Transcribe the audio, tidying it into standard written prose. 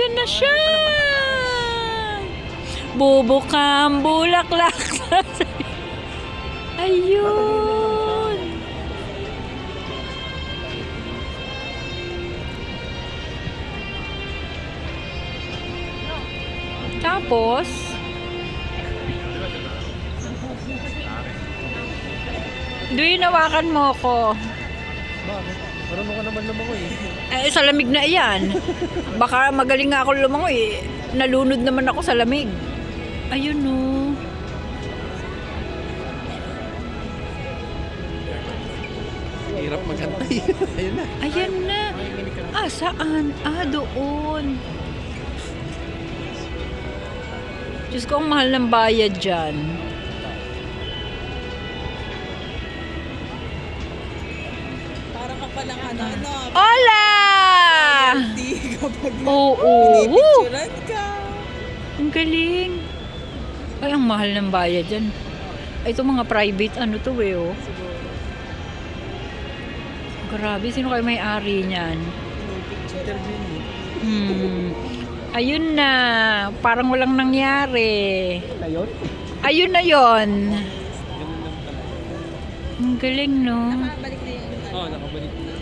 Ayan na siya. Bubukang bulaklak. Ayun. Tapos, hawakan mo ko. Bakit? Marunong ka naman lumangoy eh. Eh, sa lamig na iyan. Baka magaling nga ako lumangoy. Nalunod naman ako sa lamig. Ayun o. Hirap magantay. Ayun na. Ayan na. Ah, saan? Ah, doon. Diyos ko, ang mahal ng bayad dyan. Parang ka palang ano. Hola! Di kapag Oo. pinipicturan ka. Ang galing. Ay, ang mahal ng bayad dyan. Ay, ito mga private, ano to eh, oh. Grabe, sino kayo may-ari niyan? Interview mo. Ayun na. Parang walang nangyari. Na yun? Ayun na yon. Ganun lang talaga. Ang galing, no? Balik na yun. Oo, nakabalik na.